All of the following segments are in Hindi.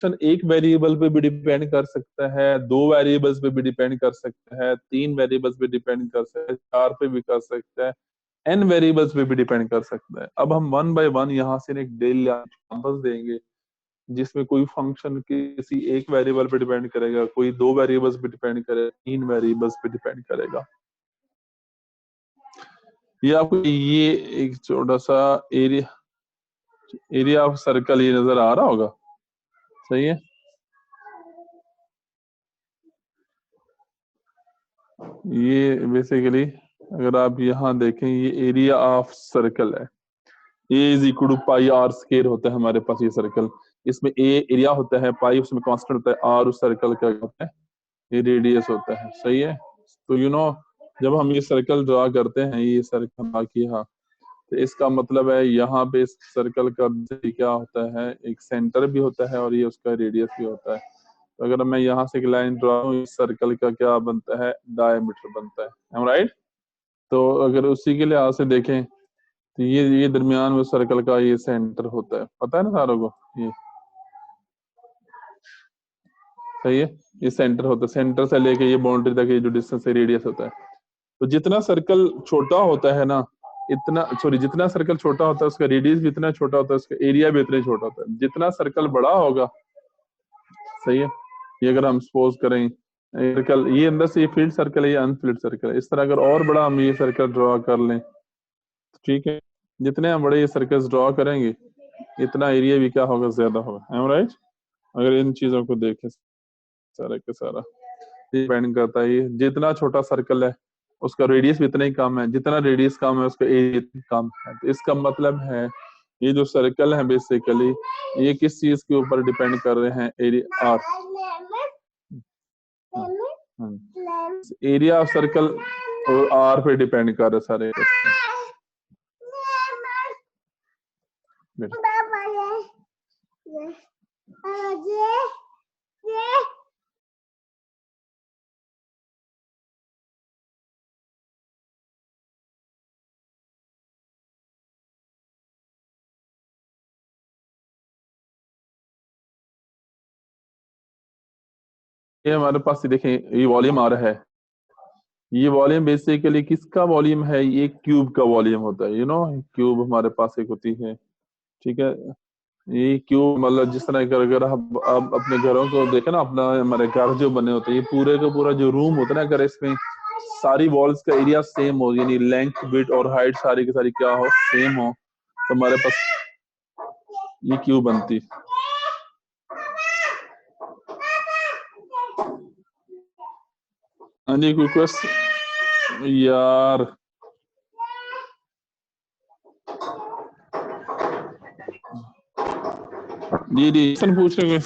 एक वेरिएबल पे भी डिपेंड कर सकता है, 2 वेरिएबल्स पे भी डिपेंड कर सकता है, 3 वेरिएबल्स पे डिपेंड कर सकता है, 4 पे भी कर सकता है, n वेरिएबल्स पे भी डिपेंड कर सकता है। अब हम वन बाय वन यहाँ से एक डेली एग्जांपल्स देंगे जिसमें कोई फंक्शन किसी एक वेरिएबल पे डिपेंड करेगा, कोई 2 वेरिएबल्स पे डिपेंड करेगा, 3 वेरिएबल्स पे डिपेंड करेगा। ये आपको ये एक छोटा सा एरिया ऑफ सर्कल ये नजर आ रहा होगा, सही है। ये बेसिकली अगर आप यहाँ देखें ये एरिया ऑफ सर्कल है, A is equal to pi r square होता है हमारे पास ये सर्कल। इसमें ए एरिया होता है, पाई उसमें कांस्टेंट होता है, आर उस सर्कल का होता है, ये रेडियस होता है, सही है। तो जब हम ये सर्कल ड्रा करते हैं, ये सर्कल ड्रा किया, तो इसका मतलब है यहाँ पे इस सर्कल का क्या होता है, एक सेंटर भी होता है और ये उसका रेडियस भी होता है। तो अगर मैं यहाँ से एक लाइन ड्रा हूँ, इस सर्कल का क्या बनता है, डायमीटर बनता है, राइट। तो अगर उसी के लिहाज से देखें तो ये दरमियान में सर्कल का ये सेंटर होता है, पता है ना सारों को, ये सही है, ये सेंटर होता है, सेंटर से लेके ये बाउंड्री तक ये जो डिस्टेंस है रेडियस होता है। तो जितना सर्कल छोटा होता है ना, जितना सर्कल छोटा होता है उसका रेडियस भी इतना छोटा होता है, उसका एरिया भी इतना छोटा होता है। जितना सर्कल बड़ा होगा, सही है, ये अगर हम सपोज करें सर्कल ये अंदर से ये फील्ड सर्कल है, ये अनफील्ड सर्कल है, इस तरह अगर और बड़ा हम ये सर्कल ड्रॉ कर लें, ठीक है, जितने हम बड़े ये सर्कल्स ड्रॉ करेंगे इतना एरिया भी क्या होगा, ज्यादा होगा, राइट। अगर इन चीजों को देखें सारा के सारा डिपेंड करता है, ये जितना छोटा सर्कल है उसका रेडियस भी इतना ही कम है, जितना रेडियस कम है उसका एरिया कम है। तो इसका मतलब है ये जो सर्कल है बेसिकली ये किस चीज के ऊपर डिपेंड कर रहे हैं, area R, area of circle और आर पे डिपेंड कर रहे सारे। ये हमारे पास देखें ये वॉल्यूम आ रहा है, ये वॉल्यूम बेसिकली किसका वॉल्यूम है, ये क्यूब का वॉल्यूम होता है, क्यूब हमारे पास एक होती है, ठीक है। ये क्यूब मतलब जिस तरह अगर आप अपने घरों को देखें ना, अपना हमारे घर जो बने होते हैं, ये पूरे का पूरा जो रूम होता है ना, अगर इसमें सारी वॉल्स का एरिया सेम हो, यानी लेंथ विड्थ और हाइट सारी की सारी क्या हो, सेम हो, तो हमारे पास ये क्यूब बनती है। हाँ जी, कोई क्वेश्चन यार, जी क्वेश्चन पूछ रहे हैं।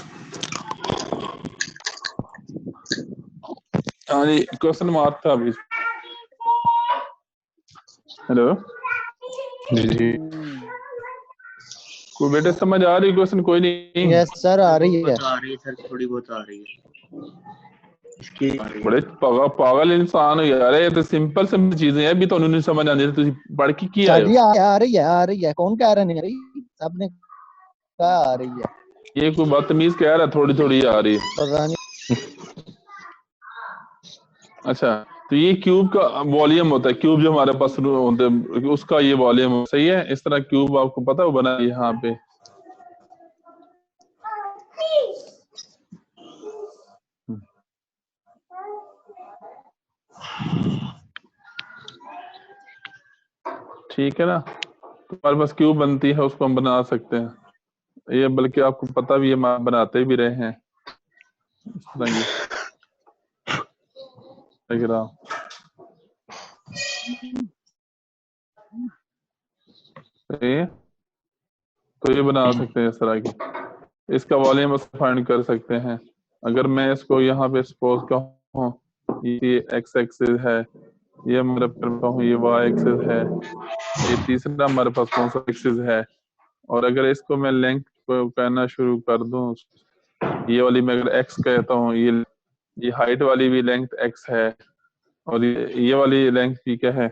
हाँ जी, क्वेश्चन मार्क था अभी। हेलो जी कोई बेटे समझ आ रही क्वेश्चन, कोई नहीं? यस सर, आ रही है सर, थोड़ी बहुत आ रही है। इसकी बड़े पागल इंसान हो यार, ये तो सिंपल सिंपल चीजें हैं, भी तो नहीं समझ आती, तुझे पढ़ के की आए हो? आ रही है, कौन कह रहा नहीं आ रही, सबने कहा आ रही है। ये कोई बदतमीज कह रहा है थोड़ी थोड़ी आ रही है, पता नहीं। अच्छा, तो ये क्यूब का वॉल्यूम होता है, क्यूब जो हमारे पास होते हैं उसका ये वॉल्यूम, सही है। इस तरह क्यूब आपको पता है वो बना यहाँ पे, ठीक है ना, तो हमारे पास क्यूब बनती है, उसको हम बना सकते हैं। ये बल्कि आपको पता भी है, हम बनाते भी रहे हैं इस तरह ये तो ये बना सकते हैं इस तरह की, इसका वॉल्यूम फाइंड कर सकते हैं। अगर मैं इसको यहाँ पे सपोज कहूँ ये एक्स एक्सिस है, ये हमारे कहूँ ये वाई एक्सिस है, ये तीसरा हमारे पास कौन सा एक्सिस है, और अगर इसको मैं लेंथ को कहना शुरू कर दूं, ये वाली मैं अगर एक्स कहता हूँ, ये हाइट वाली भी लेंथ एक्स है, और ये वाली लेंथ भी क्या है,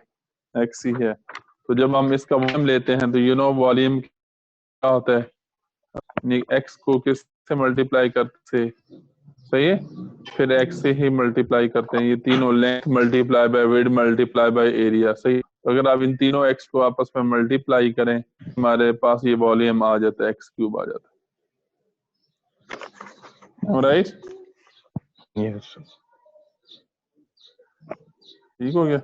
एक्स ही है। तो जब हम इसका वॉल्यूम लेते हैं तो वॉल्यूम क्या होता है, एक्स को किस से मल्टीप्लाई करते, सही है, फिर x से ही मल्टीप्लाई करते हैं, ये तीनों length multiply by width multiply by area, सही। तो अगर आप इन तीनों x को आपस में मल्टीप्लाई करें, हमारे पास ये वॉल्यूम आ जाता है, x³ आ जाता है, राइट? यस। ठीक हो गया।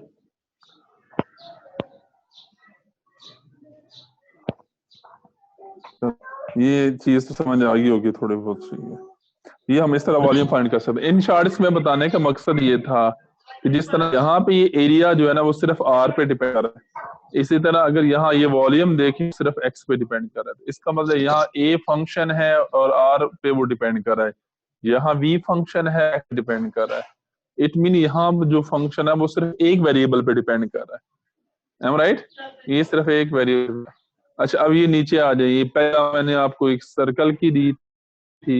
ये चीज तो समझ आ गई होगी थोड़ी बहुत, सही है। ये हम इस तरह वॉल्यूम फाइंड कर सकते हैं। इन शॉर्ट इसमें बताने का मकसद ये था कि जिस तरह यहाँ पे ये एरिया जो है ना वो सिर्फ r पे डिपेंड कर रहा है, इसी तरह अगर यहाँ ये वॉल्यूम देखें सिर्फ x पे डिपेंड कर रहा है। इसका मतलब यहाँ a फंक्शन है और r पे वो डिपेंड कर रहा है, यहाँ v फंक्शन है x डिपेंड कर रहा है। इट मीन यहाँ जो फंक्शन है वो सिर्फ एक वेरिएबल पे डिपेंड कर रहा है, एम राइट? ये सिर्फ एक वेरिएबल। अच्छा, अब ये नीचे आ जाइए। पहला मैंने आपको एक सर्कल की दी थी,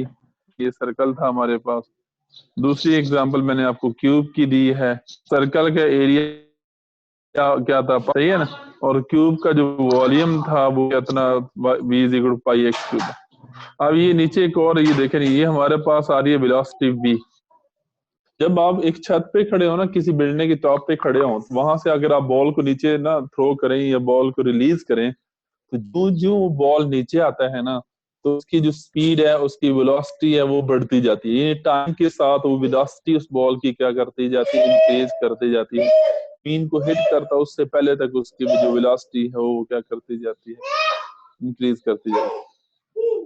ये सर्कल था हमारे पास। दूसरी एग्जांपल मैंने आपको क्यूब की दी है। सर्कल का एरिया क्या था, सही है ना, और क्यूब का जो वॉल्यूम था वो कितना, v πx³। अब ये नीचे एक और ये देखें, ये हमारे पास आ रही है वेलोसिटी v। जब आप एक छत पे खड़े हो ना, किसी बिल्डिंग की टॉप पे खड़े हो, वहां से अगर आप बॉल को नीचे ना थ्रो करें या बॉल को रिलीज करें, तो जो जो बॉल नीचे आता है ना, तो उसकी जो स्पीड है, उसकी वेलोसिटी है, वो बढ़ती जाती है। टाइम के साथ वो वेलोसिटी उस बॉल की क्या करती जाती है, इंक्रीज करती जाती है। मीन को हिट करता है उससे पहले तक उसकी जो वेलोसिटी है वो क्या करती जाती है, इंक्रीज करती जाती है,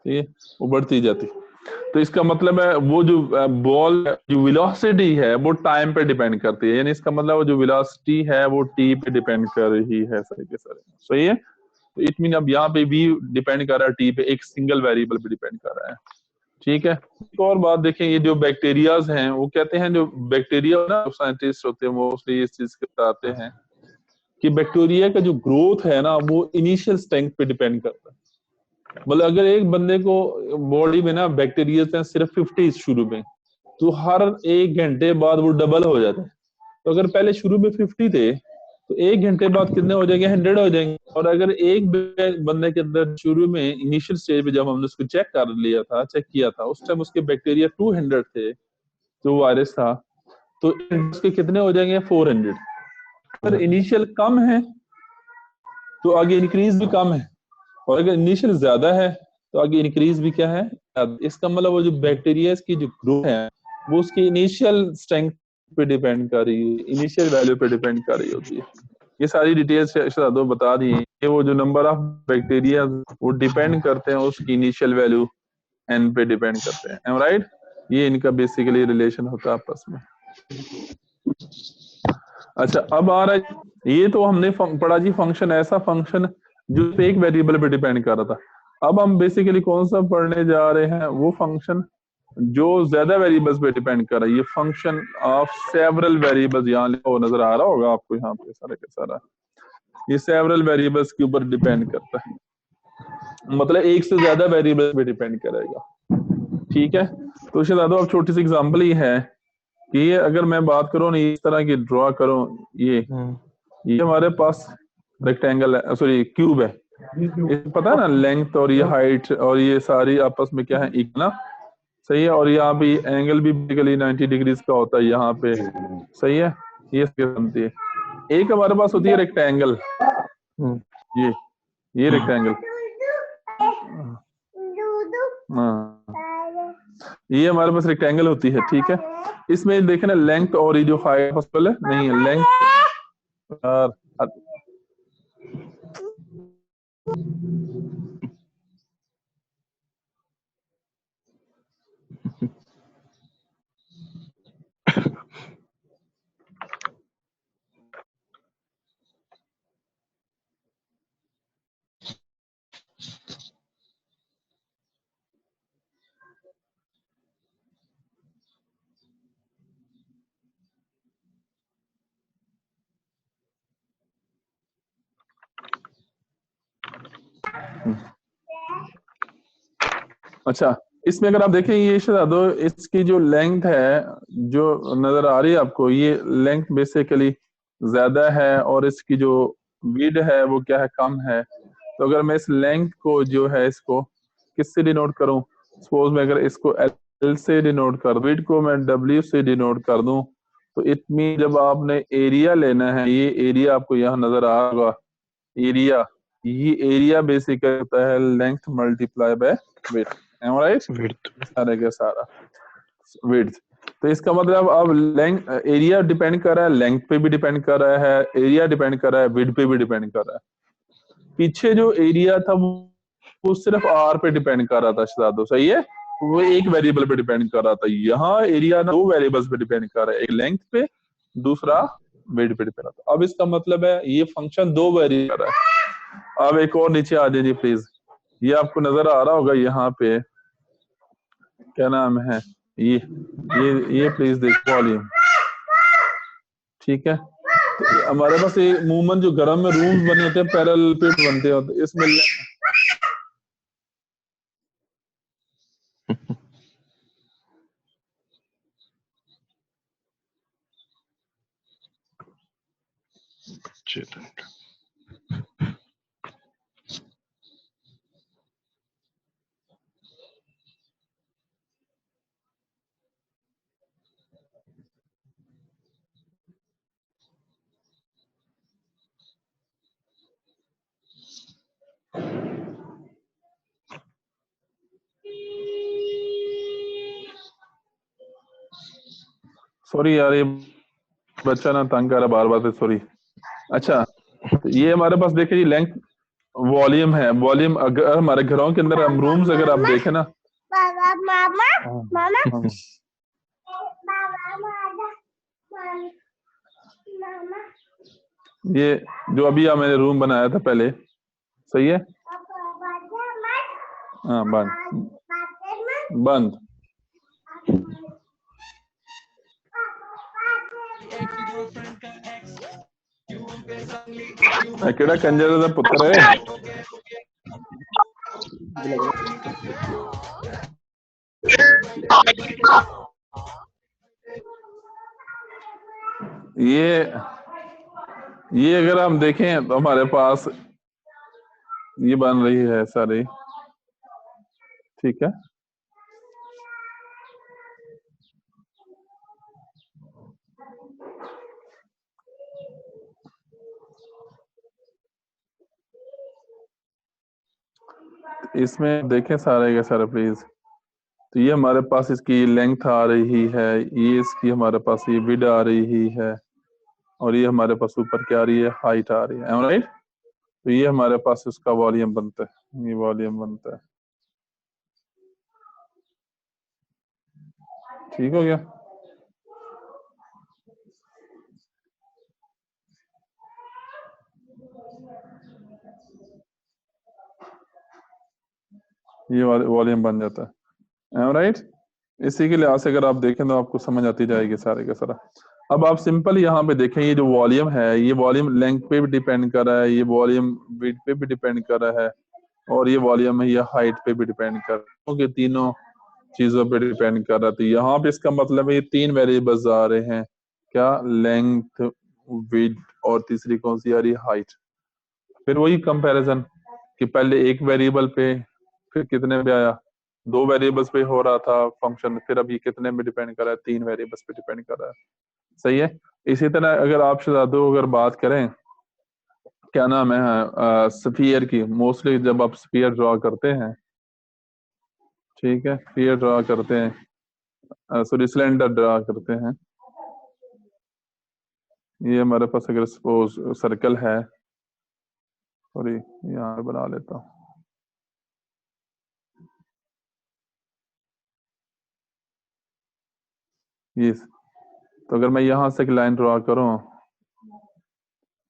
ठीक है, वो बढ़ती जाती है। तो इसका मतलब है वो जो बॉल जो वेलोसिटी है वो टाइम पे डिपेंड करती है, यानी इसका मतलब वो जो वेलोसिटी है वो टी पे डिपेंड कर रही है, सारे के सारे, सही है। तो इट मीन अब यहाँ पे भी डिपेंड कर रहा है टी पे, एक सिंगल वेरिएबल पे डिपेंड कर रहा है, ठीक है। एक और बात देखें, ये जो बैक्टीरियाज हैं वो कहते हैं, जो बैक्टीरिया ना साइंटिस्ट होते हैं मोस्टली इस चीज के बताते हैं कि बैक्टीरिया का जो ग्रोथ है ना वो इनिशियल स्ट्रेंथ पे डिपेंड करता है। मतलब अगर एक बंदे को बॉडी में ना बैक्टीरिया हैं सिर्फ 50 शुरू में, तो हर 1 घंटे बाद वो डबल हो जाता है। तो अगर पहले शुरू में 50 थे तो 1 घंटे बाद कितने हो जाएंगे, 100 हो जाएंगे। और अगर एक बंदे के अंदर शुरू में इनिशियल स्टेज पे जब हमने उसको चेक कर लिया था, चेक किया था, उस टाइम उसके बैक्टीरिया 200 थे, जो वायरस था, तो उसके कितने हो जाएंगे, 400। अगर इनिशियल कम है तो आगे इंक्रीज भी कम है, और अगर इनिशियल ज्यादा है तो आगे इंक्रीज भी क्या है। इसका मतलब वो जो बैक्टीरिया की जो ग्रोथ है वो उसकी इनिशियल स्ट्रेंथ पे डिपेंड कर रही है, इनिशियल वैल्यू पे डिपेंड कर रही होती है। ये सारी डिटेल्स शहजादों बता दी हैं कि वो जो नंबर ऑफ बैक्टीरिया वो डिपेंड करते हैं उसकी इनिशियल वैल्यू एन पे डिपेंड करते हैं, राइट? ये इनका बेसिकली रिलेशन होता है आपस में। अच्छा, अब आ रहा है, ये तो हमने पढ़ा जी फंक्शन, ऐसा फंक्शन जो एक वेरिएबल पे डिपेंड कर रहा था। अब हम बेसिकली कौन सा पढ़ने जा रहे हैं, वो फंक्शन जो ज्यादा वेरिएबल्स पे डिपेंड कर रहा है। ये फंक्शन ऑफ सेवरल वेरिएबल्स, यहाँ लिखा हुआ नजर आ रहा होगा आपको, यहाँ पे सारा के सारा ये सेवरल वेरिएबल्स के ऊपर डिपेंड करता है, मतलब एक से ज्यादा वेरिएबल पे डिपेंड करेगा, ठीक है। तो शहजादों अब छोटी सी एग्जांपल ही है कि ये अगर मैं बात करूँ ना, इस तरह की ड्रॉ करूँ, ये हमारे पास रेक्टेंगल है, सॉरी क्यूब है, पता है ना, लेंथ और ये हाइट और ये सारी आपस में क्या है, इक्वल ना, सही है। और यहाँ पे एंगल भी बेसिकली 90 डिग्रीज का होता है यहाँ पे, सही है। ये बनती है। एक हमारे पास होती है रेक्टेंगल, ये रेक्टेंगल, हाँ, ये हमारे पास रेक्टेंगल होती है, ठीक है। इसमें देखे ना लेंथ और ये जो हाइट पॉसिबल है नहीं है, लेंथ अच्छा, इसमें अगर आप देखें ये शहजादों, इसकी जो लेंथ है जो नजर आ रही है आपको, ये लेंथ बेसिकली ज्यादा है और इसकी जो विड्थ है वो क्या है, कम है। तो अगर मैं इस लेंथ को जो है इसको किससे डिनोट करूं? सपोज मैं अगर इसको एल से डिनोट कर दूं, विड्थ को मैं डब्ल्यू से डिनोट कर दूं, तो इट मीन जब आपने एरिया लेना है, ये एरिया आपको यहाँ नजर आ होगा, एरिया, ये एरिया बेसिकली होता है length multiply by width, um right? Width सारे का सारा विड्थ। तो इसका मतलब अब लेंथ, एरिया डिपेंड कर रहा है, लेंथ पे भी डिपेंड कर रहा है, एरिया डिपेंड कर रहा है, विड्थ पे भी डिपेंड कर रहा है। पीछे जो एरिया था वो सिर्फ आर पे डिपेंड कर रहा था शहजादो, सही है, वो एक वेरिएबल पे डिपेंड कर रहा था। यहाँ एरिया दो वेरिएबल्स पे डिपेंड कर रहा है, एक लेंथ पे, दूसरा विड्थ पे डिपेंड करता है। अब इसका मतलब है ये फंक्शन दो वेरिएबल कर रहा है। अब एक और नीचे आ जाइए प्लीज, ये आपको नजर आ रहा होगा यहाँ पे, क्या नाम है, ये प्लीज देखो वॉल्यूम, ठीक है। तो हमारे पास ये मूवमेंट जो घर में रूम्स बने होते हैं, पैरेलल पिट बनते होते हैं, इसमें चेतन सॉरी यार, ये बच्चा ना तंग कर रहा बार बार, सॉरी। अच्छा, तो ये हमारे पास देखिए, ये लेंथ वॉल्यूम है। वॉल्यूम अगर हमारे घरों के अंदर हम रूम्स अगर आप देखें ना, ये जो अभी मैंने रूम बनाया था पहले, सही है, हाँ बंद बंद। केड़ा कंजर दा पुत्र है? ये अगर हम देखें तो हमारे पास ये बन रही है सारी, ठीक है। इसमें देखें सारे के सारे प्लीज, तो ये हमारे पास इसकी लेंथ आ रही है, ये इसकी हमारे पास ये विड आ रही है, और ये हमारे पास ऊपर क्या आ रही है, हाइट आ रही है, राइट? तो ये हमारे पास इसका वॉल्यूम बनता है, ये वॉल्यूम बनता है, ठीक हो गया। ये वॉल्यूम बन जाता है, राइट? इसी के लिहाज से अगर आप देखें तो आपको समझ आती जाएगी सारे का सारा। अब आप सिंपल यहाँ पे देखें, ये जो वॉल्यूम है, ये वॉल्यूम लेंथ पे भी डिपेंड कर रहा है, ये वॉल्यूम विड्थ पे भी डिपेंड कर रहा है, और ये वॉल्यूम है ये हाइट पे भी डिपेंड कर रहा है, क्योंकि तीनों चीजों पे डिपेंड कर रहा है। तो यहाँ पे इसका मतलब है ये तीन वेरिएबल्स आ रहे हैं, क्या, लेंथ, विड्थ, और तीसरी कौन सी आ रही है, हाइट। फिर वही कंपैरिजन कि पहले एक वेरिएबल पे, फिर कितने पे आया, दो वेरिएबल्स पे हो रहा था फंक्शन, फिर अब ये कितने में डिपेंड कर रहा है, तीन वेरिएबल्स पे डिपेंड कर रहा है, सही है। इसी तरह अगर आप शहजादों अगर बात करें, क्या नाम है, स्फीयर की, मोस्टली जब आप स्फीयर ड्रॉ करते हैं, ठीक है, स्फीयर ड्रॉ करते हैं, सॉरी सिलेंडर ड्रॉ करते हैं, ये हमारे पास अगर सपोज सर्कल है, सॉरी यहाँ बना लेता हूँ, ये, तो अगर मैं यहाँ से एक लाइन ड्रॉ करूँ,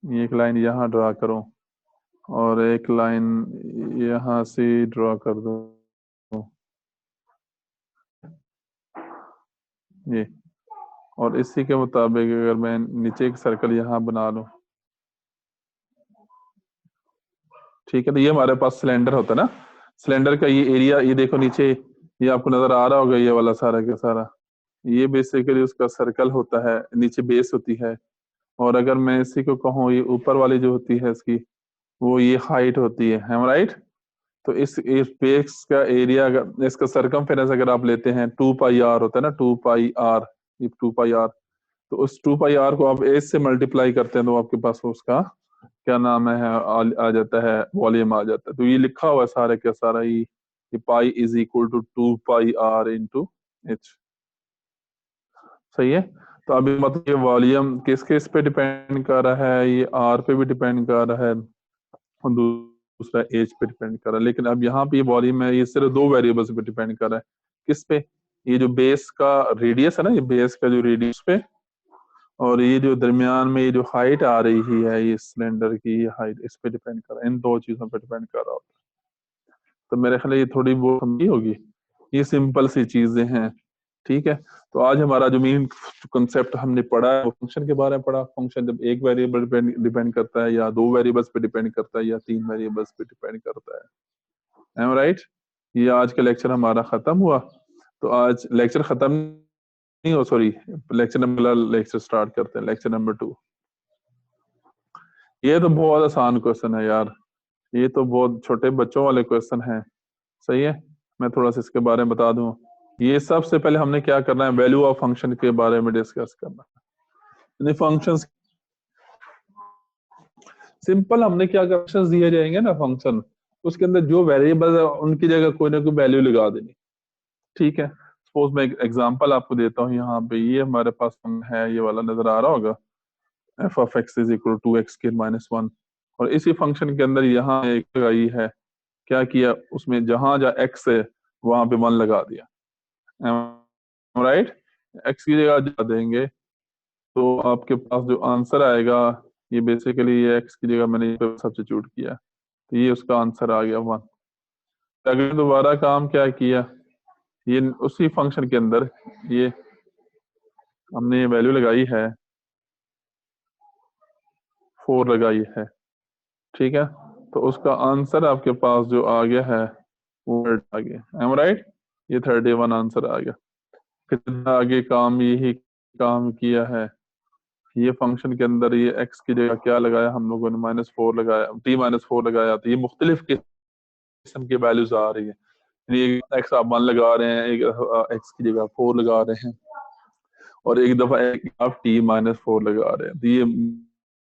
ये एक लाइन यहाँ ड्रॉ करूँ, और एक लाइन यहाँ से ड्रॉ कर दूँ, ये, और इसी के मुताबिक अगर मैं नीचे एक सर्कल यहाँ बना लूँ, ठीक है। तो ये हमारे पास सिलेंडर होता है ना, सिलेंडर का ये एरिया, ये देखो नीचे, ये आपको नजर आ रहा होगा, ये वाला सारा का सारा, ये बेसिकली उसका सर्कल होता है, नीचे बेस होती है, और अगर मैं इसी को कहूँ, ये ऊपर वाली जो होती है इसकी, वो ये हाइट होती है, राइट? तो इस बेस का एरिया, इसका सरकमफेरेंस अगर आप लेते हैं 2 पाई आर होता है ना, 2 पाई आर, ये 2 पाई आर, तो उस 2 पाई आर को आप एज से मल्टीप्लाई करते हैं तो आपके पास उसका क्या नाम है आ जाता है, वॉल्यूम आ जाता है। तो ये लिखा हुआ है सारे का सारा ये pi is equal to 2 pi R into H. सही है। तो अभी मतलब ये वॉल्यूम किस पे डिपेंड कर रहा है, ये आर पे भी डिपेंड कर रहा है और दूसरा एज पे डिपेंड कर रहा है। लेकिन अब यहाँ पे ये वॉल्यूम है, ये सिर्फ 2 वेरिएबल्स पे डिपेंड कर रहा है। किस पे? ये जो बेस का रेडियस है ना, ये बेस का जो रेडियस पे, और ये जो दरमियान में ये जो हाइट आ रही है, ये सिलेंडर की हाइट, इस पे डिपेंड कर रहा है, इन 2 चीजों पे डिपेंड कर रहा होता है। तो मेरे ख्याल ये थोड़ी बहुत समझी होगी, ये सिंपल सी चीजें हैं। ठीक है। तो आज हमारा जो मेन कंसेप्ट हमने पढ़ा है वो फंक्शन के बारे में पढ़ा। फंक्शन जब एक वेरिएबल पे डिपेंड करता है, या 2 वेरिएबल्स पे डिपेंड करता है, या 3 वेरिएबल्स पे डिपेंड करता है। Um right. ये आज का लेक्चर हमारा खत्म हुआ। तो आज लेक्चर खत्म नहीं हो, सॉरी, लेक्चर स्टार्ट करते हैं, लेक्चर नंबर 2। ये तो बहुत आसान क्वेश्चन है यार, ये तो बहुत छोटे बच्चों वाले क्वेश्चन है। सही है। मैं थोड़ा सा इसके बारे में बता दूं। ये सबसे पहले हमने क्या करना है, वैल्यू ऑफ फंक्शन के बारे में डिस्कस करना है। फंक्शंस सिंपल, हमने क्या फंक्शंस दिए जाएंगे ना फंक्शन, उसके अंदर जो वेरिएबल है उनकी जगह कोई ना कोई वैल्यू लगा देनी। ठीक है। सपोज मैं एक एग्जांपल आपको देता हूँ। यहाँ पे ये हमारे पास है, ये वाला नजर आ रहा होगा, F of X is equal to X के माइनस 1। और इसी फंक्शन के अंदर यहाँ एक लगाई है, क्या किया उसमें, जहां जहाँ एक्स है वहां पे 1 लगा दिया। राइट। एक्स की जगह जा देंगे तो आपके पास जो आंसर आएगा, ये बेसिकली ये एक्स की जगह मैंने सब्स्टिट्यूट किया, तो ये उसका आंसर आ गया 1। अगर दोबारा काम क्या किया, ये उसी फंक्शन के अंदर ये हमने ये वैल्यू लगाई है 4 लगाई है। ठीक है। तो उसका आंसर आपके पास जो आ गया है वो आ गया। Um right. ये 31 आंसर आ गया। फिर आगे काम यही काम किया है, ये फंक्शन के अंदर ये x की जगह क्या लगाया हम लोगों ने, -4 लगाया, t-4 लगाया। तो ये मुख्तलिफ किस्म की वैल्यूज आ रही है। एक x आप 1 लगा रहे हैं, एक x की जगह 4 लगा रहे हैं, और एक दफा आप t-4 लगा रहे हैं। तो ये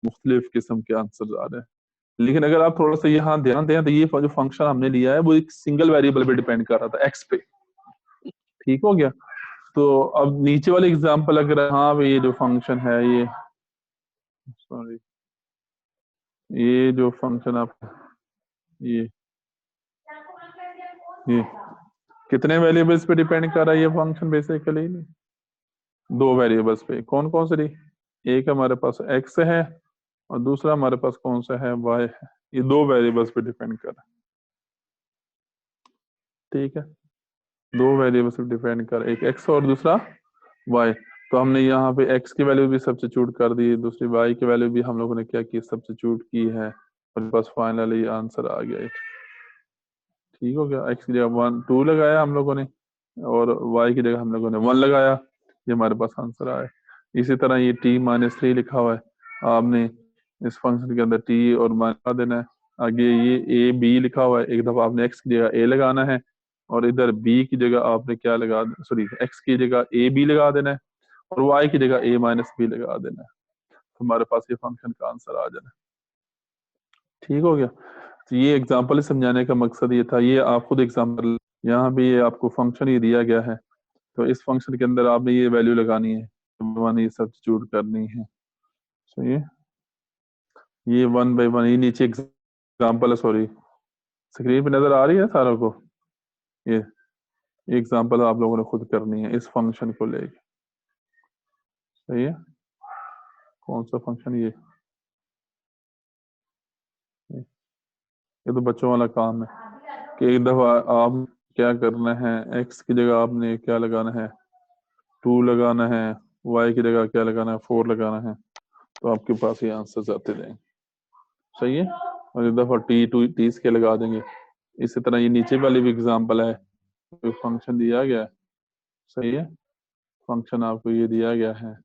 मुख्तलिफ किस्म के आंसर आ रहे हैं। लेकिन अगर आप थोड़ा सा यहाँ ध्यान दें तो ये जो फंक्शन हमने लिया है वो एक सिंगल वेरिएबल पे डिपेंड कर रहा था, x पे। ठीक हो गया। तो अब नीचे वाले एग्जांपल अगर, हाँ भाई ये जो फंक्शन है, ये सॉरी, ये जो फंक्शन आप ये कितने वेरिएबल्स पे डिपेंड कर रहा है ये फंक्शन? बेसिकली 2 वेरिएबल्स पे। कौन कौन से? एक हमारे पास x है और दूसरा हमारे पास कौन सा है, y है। ये 2 वेरिएबल्स पे डिपेंड कर रहा है। ठीक है। 2 वेरिएबल्स पे डिपेंड कर, एक x और दूसरा y। तो हमने यहाँ पे x की वैल्यू भी सब्स्टिट्यूट कर दी, दूसरी y की वैल्यू भी हम लोगों ने क्या की, सब्स्टिट्यूट की है, और बस फाइनली आंसर आ गया। ठीक हो गया। x की जगह 1 2 लगाया हम लोगों ने, और y की जगह हम लोगों ने 1 लगाया, ये हमारे पास आंसर आया। इसी तरह ये t-3 लिखा हुआ है, आपने इस फंक्शन के अंदर t और लगा देना है। आगे ये a b लिखा हुआ है, एक दफा आपने x की जगह a लगाना है, और इधर b की जगह आपने क्या लगा, सॉरी x की जगह a b लगा देना है, और y की जगह a माइनस b लगा देना है। तो हमारे पास ये फंक्शन का आंसर आ जाना है। ठीक हो गया। तो ये एग्जाम्पल समझाने का मकसद ये था। ये आप खुद एग्जाम्पल, यहाँ भी ये आपको फंक्शन ही दिया गया है, तो इस फंक्शन के अंदर आपने ये वैल्यू लगानी है, ये सब्स्टिट्यूट करनी है। सही है। ये 1 बाई 1, ये नीचे एग्जाम्पल है, सॉरी स्क्रीन पे नजर आ रही है सारों को। ये एग्जाम्पल आप लोगों ने खुद करनी है इस फंक्शन को लेके। सही है। कौन सा फंक्शन? ये तो बच्चों वाला काम है कि एक दफा आप क्या करना है, x की जगह आपने क्या लगाना है, 2 लगाना है, y की जगह क्या लगाना है, 4 लगाना है, तो आपके पास ये आंसर आते जाएंगे। सही है। और एक दफा t इसके लगा देंगे। इसी तरह ये नीचे वाली भी एग्जांपल है, तो फंक्शन दिया गया है। सही है। फंक्शन आपको ये दिया गया है,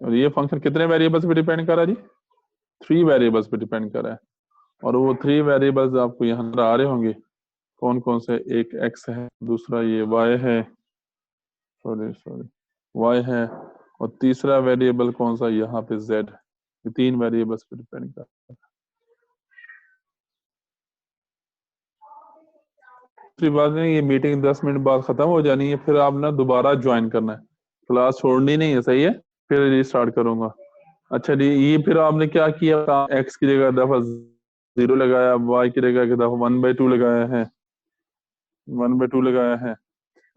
और ये फंक्शन कितने वेरिएबल्स पे डिपेंड कर रहा है जी? 3 वेरिएबल्स पे डिपेंड कर रहा है। और वो 3 वेरिएबल्स आपको यहाँ नजर आ रहे होंगे, कौन कौन से? एक x है, दूसरा ये y है, सॉरी y है, और तीसरा वेरिएबल कौन सा? यहाँ पे z। ये 3 वेरिएबल्स पे डिपेंड कर रहा है। दूसरी बात नहीं, ये मीटिंग 10 मिनट बाद खत्म हो जानी है, फिर आप ना दोबारा ज्वाइन करना है, क्लास छोड़नी नहीं है, सही है? फिर रिस्टार्ट करूंगा। अच्छा जी, ये फिर आपने क्या किया? x की जगह दफा 0 लगाया, y की जगह दफा 1/2 लगाया है, 1/2 लगाया है,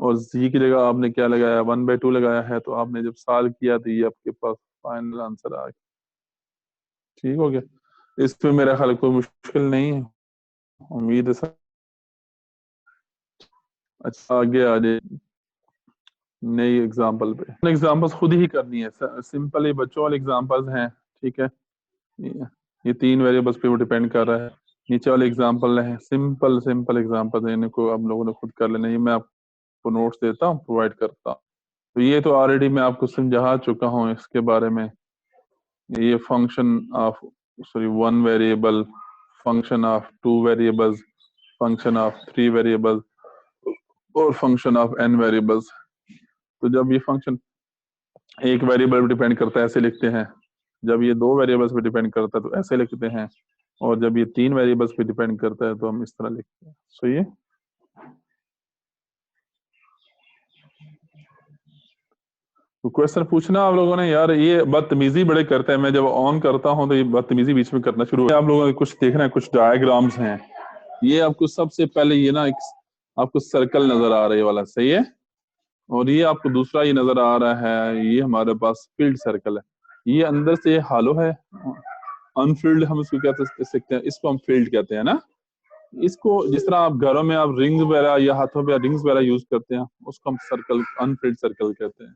और z की जगह आपने क्या लगाया? 1/2 लगाया है। तो आपने जब सॉल्व किया तो ये आपके पास फाइनल आंसर आ गया। ठीक हो गया। इसमें मेरा ख्याल कोई मुश्किल नहीं है, उम्मीद है सर। अच्छा, आगे आ जाए नई एग्जाम्पल पे। एग्जाम्पल्स खुद ही करनी है, सिंपल ये बच्चों वाले एग्जाम्पल्स हैं, ठीक है? ये 3 वेरिएबल्स पे डिपेंड कर रहा है। नीचे वाले एग्जाम्पल है सिंपल सिंपल एग्जाम्पल है, इनको आप लोगों ने खुद कर लेना। ये मैं आपको नोट्स देता हूँ, प्रोवाइड करता हूँ। तो ये तो ऑलरेडी मैं आपको समझा चुका हूँ इसके बारे में। ये function of one variable, function of 2 variables, function of 3 variables, और फंक्शन ऑफ n वेरिएबल्स। तो जब ये फंक्शन एक वेरिएबल पे डिपेंड करता है ऐसे लिखते हैं, जब ये 2 वेरिएबल्स पे डिपेंड करता है तो ऐसे लिखते हैं, और जब ये 3 वेरिएबल्स पे डिपेंड करता है तो हम इस तरह लिखते हैं। सही है? तो क्वेश्चन पूछना आप लोगों ने। यार ये बदतमीजी बड़े करते हैं, मैं जब ऑन करता हूं तो ये बदतमीजी बीच में करना शुरू हो। आप लोगों ने कुछ देखना है, कुछ डायग्राम्स हैं। ये आपको सबसे पहले ये ना आपको सर्कल नजर आ रहा है वाला, सही है? और ये आपको दूसरा ये नजर आ रहा है, ये हमारे पास फील्ड सर्कल है। ये अंदर से हालो है, अनफील्ड हम इसको क्या सकते हैं, इसको हम फील्ड कहते हैं ना। इसको जिस तरह आप घरों में आप रिंग वगैरह या हाथों पे रिंग्स वगैरह यूज करते हैं, उसको हम सर्कल, अनफील्ड सर्कल कहते हैं।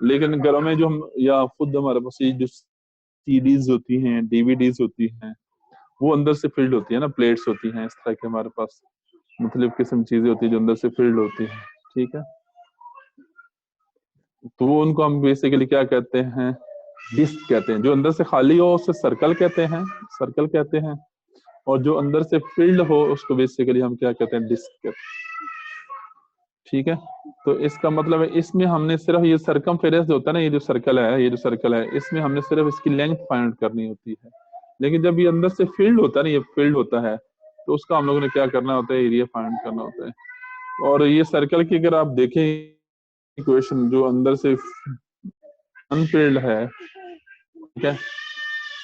लेकिन घरों में जो हम या खुद हमारे पास ये जो सीडीज होती हैं, डीवीडीज होती हैं, वो अंदर से फिल्ड होती है ना, प्लेट्स होती हैं, इस तरह के हमारे पास मुख्तलिफ किस्म चीजें होती है जो अंदर से फिल्ड होती है, ठीक है? तो वो उनको हम बेसिकली क्या कहते हैं? डिस्क कहते हैं। जो अंदर से खाली हो उसे सर्कल कहते हैं, सर्कल कहते हैं। और जो अंदर से फिल्ड हो उसको बेसिकली हम क्या कहते हैं? डिस्क कहते हैं। ठीक है? तो इसका मतलब है इसमें हमने सिर्फ ये सरकमफेरेंस जो होता है ना, ये जो सर्कल है, ये जो सर्कल है, इसमें हमने सिर्फ इसकी लेंथ फाइंड करनी होती है। लेकिन जब ये अंदर से फील्ड होता है ना, ये फील्ड होता है, तो उसका हम लोगों ने क्या करना होता है? एरिया फाइंड करना होता है। और ये सर्कल की अगर आप देखें इक्वेशन, जो अंदर से अनफील्ड है, ठीक है,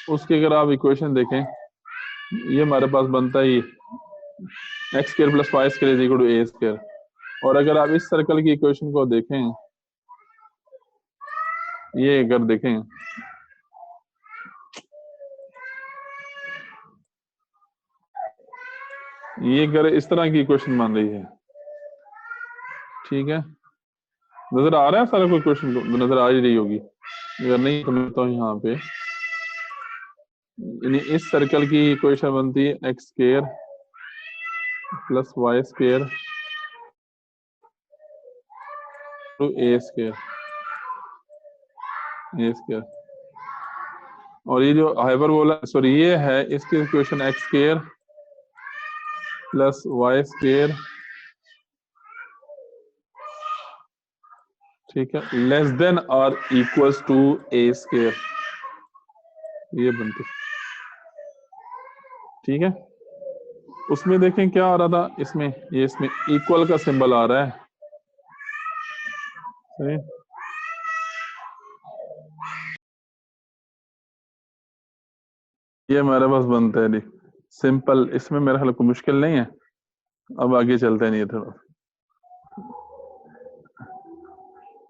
उसकी अगर आप इक्वेशन देखें, ये हमारे पास बनता है X square plus Y square is equal to A square. और अगर आप इस सर्कल की इक्वेशन को देखें, ये अगर देखें, ये अगर इस तरह की इक्वेशन बन रही है, ठीक है, नजर आ रहा है सारा कोई क्वेश्चन को? नजर आ ही रही होगी, अगर नहीं तो मैं तो यहाँ पे यानी इस सर्कल की इक्वेशन बनती है X square plus Y square to A square, A square. और ये जो हाइपरबोला, सॉरी ये है, इसकी equation X square plus Y square, ठीक है, लेस देन और इक्वल्स टू ए स्क्वायर, ये बनती, ठीक है? उसमें देखें क्या आ रहा था, इसमें ये इसमें इक्वल का सिंबल आ रहा है, सही? ये हमारे पास बनता है जी सिंपल, इसमें मेरा ख्याल कोई मुश्किल नहीं है। अब आगे चलते नहीं है थोड़ा,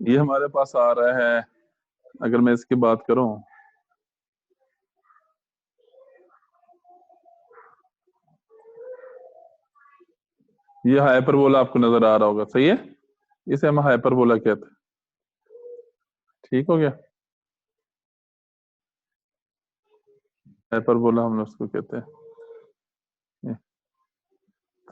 ये हमारे पास आ रहा है, अगर मैं इसकी बात करूं, ये हाइपरबोला आपको नजर आ रहा होगा, सही है? इसे हम हाइपरबोला कहते हैं। ठीक हो गया? हाइपरबोला हम उसको कहते हैं।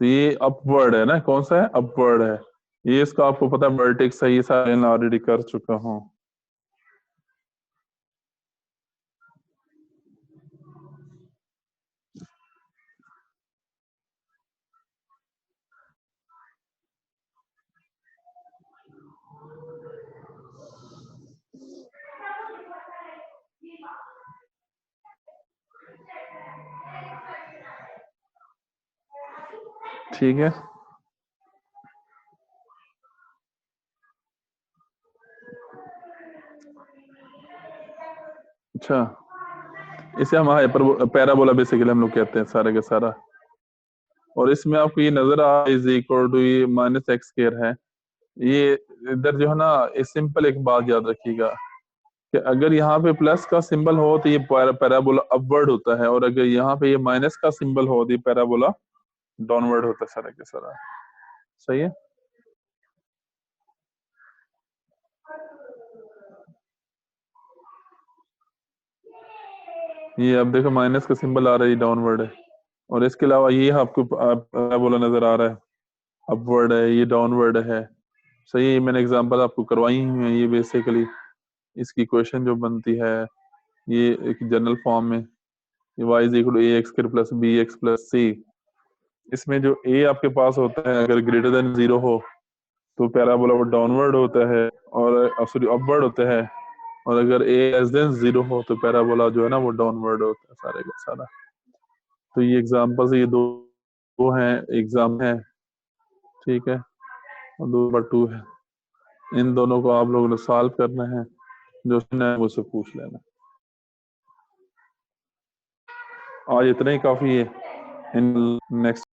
तो ये अपवर्ड है ना, कौन सा है? अपवर्ड है। ये इसका आपको पता है वर्टेक्स है, ये सारे ऑलरेडी कर चुका हूं। ठीक है, अच्छा इसे हम हाइपर पैराबोला बेसिकली हम लोग कहते हैं सारे का सारा। और इसमें आपको ये नजर आ इज इक्वल टू ये माइनस एक्स स्क्वायर है। ये इधर जो है ना, इस सिंपल एक बात याद रखिएगा कि अगर यहाँ पे प्लस का सिंबल हो तो ये पैराबोला अपवर्ड होता है, और अगर यहाँ पे ये माइनस का सिंबल हो तो ये पैराबोला डाउनवर्ड होता है सारा के सारा। सही है, ये अब देखो माइनस का सिंबल आ रहा है, ये डाउनवर्ड है। और इसके अलावा ये आपको पैराबोला नजर आ रहा है, अपवर्ड है, ये डाउनवर्ड है। सही है, ये मैंने एग्जांपल आपको करवाई हुई है। ये बेसिकली इसकी क्वेश्चन जो बनती है ये एक जनरल फॉर्म में, ये y is equal to a x square plus b x plus c. इसमें जो a आपके पास होता है अगर ग्रेटर देन 0 हो तो पैराबोला वो डाउनवर्ड होता है, और सॉरी अपवर्ड होता है। और अगर a लेस देन 0 हो तो पैराबोला जो है ना वो डाउनवर्ड होता है सारे का सारा। तो ये एग्जांपल्स ये दो हैं, एग्जाम है, ठीक है, और 2 है। इन दोनों को आप लोगों ने सॉल्व करना है, जो है मुझसे पूछ लेना। आज इतना ही काफी है। In next